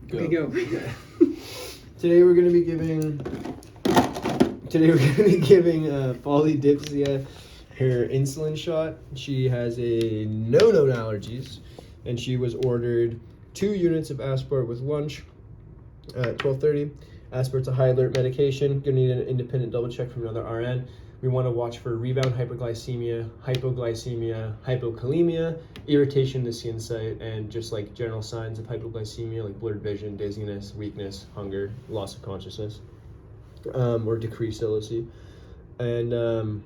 Go. Okay, go. Today we're going to be giving Polydipsia her insulin shot. She has a no known allergies, and she was ordered 2 units of Aspart with lunch at 12:30. Aspart's a high alert medication. Gonna need an independent double check from another RN. We want to watch for rebound hyperglycemia, hypoglycemia, hypokalemia, irritation in the skin site, and just like general signs of hypoglycemia like blurred vision, dizziness, weakness, hunger, loss of consciousness, or decreased LOC. And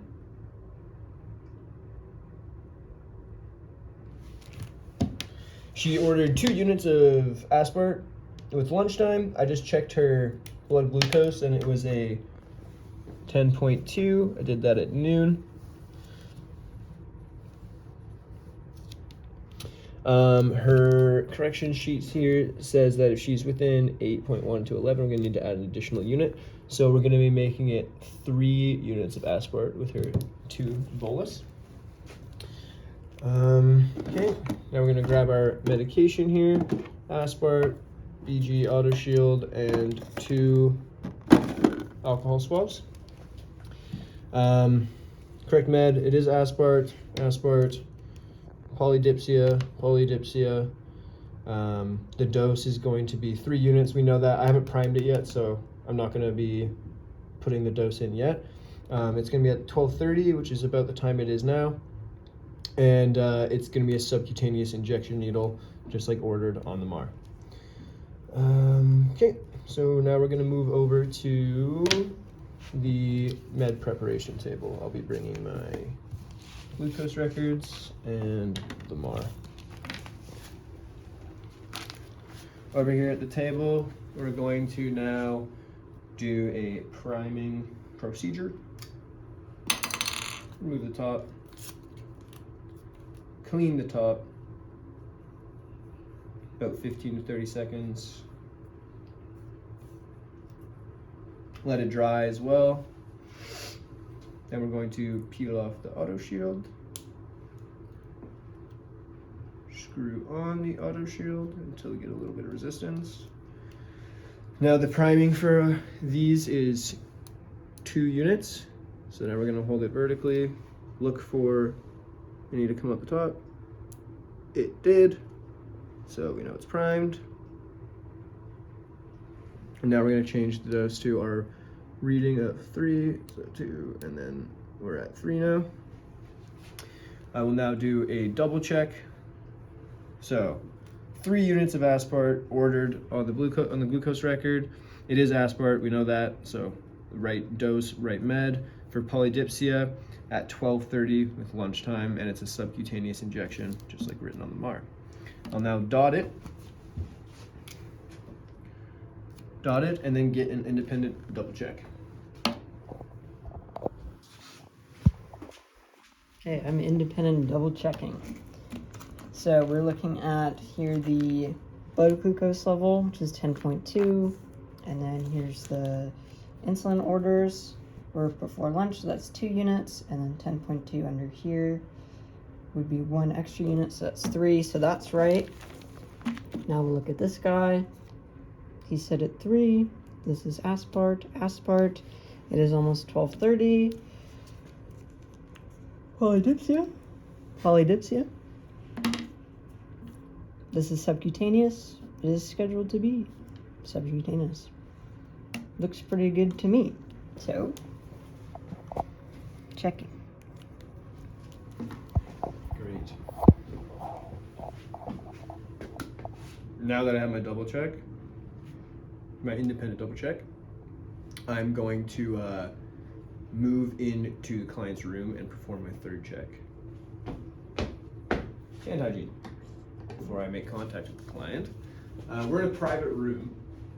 she ordered 2 units of Aspart with lunchtime. I just checked her blood glucose and it was a 10.2. I did that at noon. Her correction sheets here says that if she's within 8.1 to 11, we're gonna need to add an additional unit. So we're gonna be making it 3 units of Aspart with her 2 bolus. Okay, now we're gonna grab our medication here, Aspart, BG Auto Shield, and 2 alcohol swabs. Correct med, it is Aspart, Polydipsia. The dose is going to be 3 units. We know that. I haven't primed it yet, so I'm not going to be putting the dose in yet. It's going to be at 12:30, which is about the time it is now. And it's going to be a subcutaneous injection needle, just like ordered on the MAR. Okay, so now we're going to move over to the med preparation table. I'll be bringing my glucose records and the MAR. Over here at the table, we're going to now do a priming procedure. Remove the top, clean the top, about 15 to 30 seconds. Let it dry as well. Then we're going to peel off the auto shield. Screw on the auto shield until we get a little bit of resistance. Now the priming for these is 2 units. So now we're gonna hold it vertically. Look for any to come up the top. It did. So we know it's primed. And now we're going to change the dose to our reading of 3, so 2, and then we're at 3 now. I will now do a double check. So 3 units of Aspart ordered on the glucose record. It is Aspart, we know that, so right dose, right med. For Polydipsia at 12:30 with lunchtime, and it's a subcutaneous injection, just like written on the MAR. I'll now dot it, and then get an independent double check. Okay, I'm independent double checking. So we're looking at here the blood glucose level, which is 10.2, and then here's the insulin orders were before lunch, so that's 2 units, and then 10.2 under here would be 1 extra unit, so that's 3, so that's right. Now we'll look at this guy. He said at 3. This is Aspart. It is almost 12:30. Polydipsia. This is subcutaneous. It is scheduled to be subcutaneous. Looks pretty good to me. So, checking. Great. Now that I have my double check, my independent double check, I'm going to move into the client's room and perform my 3rd check. Hand hygiene before I make contact with the client. We're in a private room,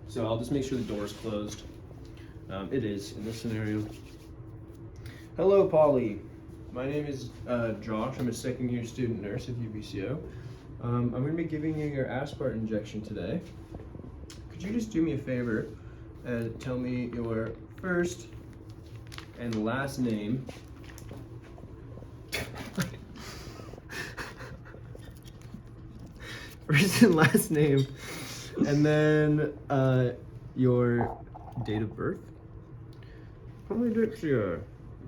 so I'll just make sure the door is closed. It is in this scenario. Hello, Polly. My name is Josh. I'm a 2nd-year student nurse at UBCO. I'm going to be giving you your Aspart injection today. Could you just do me a favor and tell me your first and last name? First and last name And then your date of birth. Polydipsia,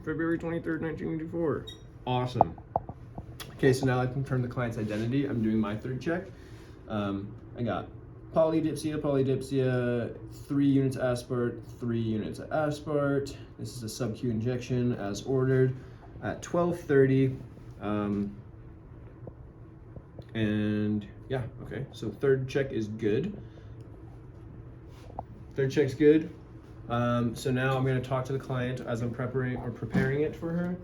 February 23rd, 1984. Awesome. Okay, so now I confirm the client's identity. I'm doing my third check. I got polydipsia, 3 units aspart, 3 units of aspart. This is a sub-Q injection as ordered at 12:30. And yeah, okay, so third check is good. Third check's good. So now I'm going to talk to the client as I'm preparing it for her.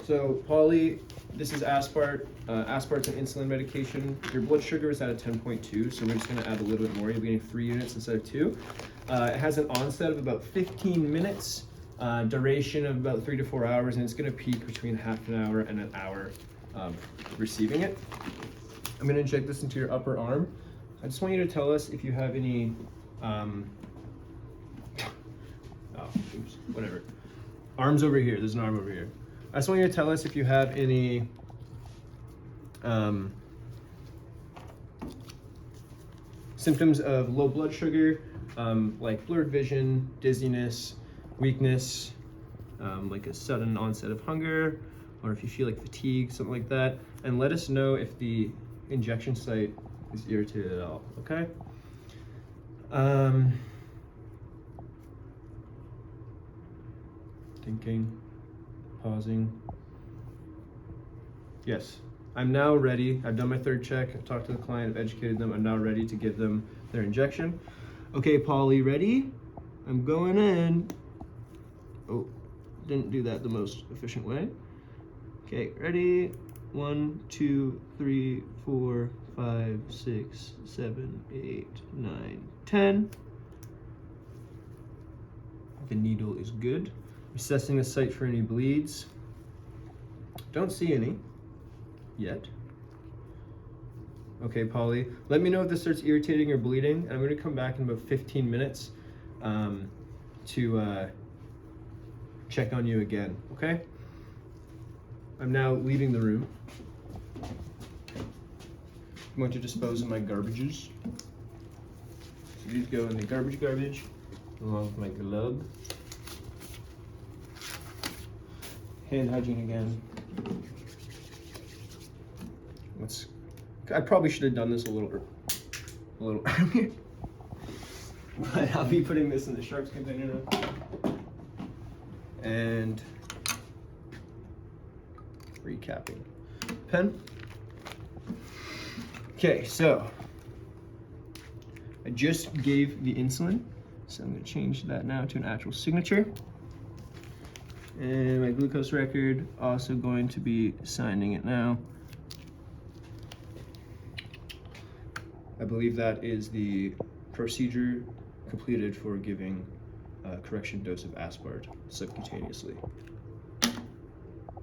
So Polly, this is aspart. Aspart's an insulin medication. Your blood sugar is at a 10.2, so we're just going to add a little bit more. You'll be getting 3 units instead of 2. It has an onset of about 15 minutes, duration of about 3 to 4 hours, and it's going to peak between half an hour and an hour receiving it. I'm going to inject this into your upper arm. I just want you to tell us if you have any, oops, whatever. Arm's over here, there's an arm over here. I just want you to tell us if you have any symptoms of low blood sugar, like blurred vision, dizziness, weakness, like a sudden onset of hunger, or if you feel like fatigue, something like that. And let us know if the injection site is irritated at all, okay? Thinking, pausing. Yes, I'm now ready. I've done my third check. I've talked to the client, I've educated them. I'm now ready to give them their injection. Okay, Polly, ready? I'm going in. Oh, didn't do that the most efficient way. Okay, ready? 1, 2, 3, 4, 5, 6, 7, 8, 9, 10. The needle is good. Assessing the site for any bleeds. Don't see any yet. Okay, Polly, let me know if this starts irritating or bleeding, and I'm going to come back in about 15 minutes to check on you again, okay? I'm now leaving the room. I'm going to dispose of my garbages. So these go in the garbage, along with my glove. Hand hygiene again. I probably should have done this a little earlier. But I'll be putting this in the sharps container now. And recapping. Pen. Okay, so I just gave the insulin, so I'm going to change that now to an actual signature. And my glucose record, also going to be signing it now. I believe that is the procedure completed for giving a correction dose of aspart subcutaneously.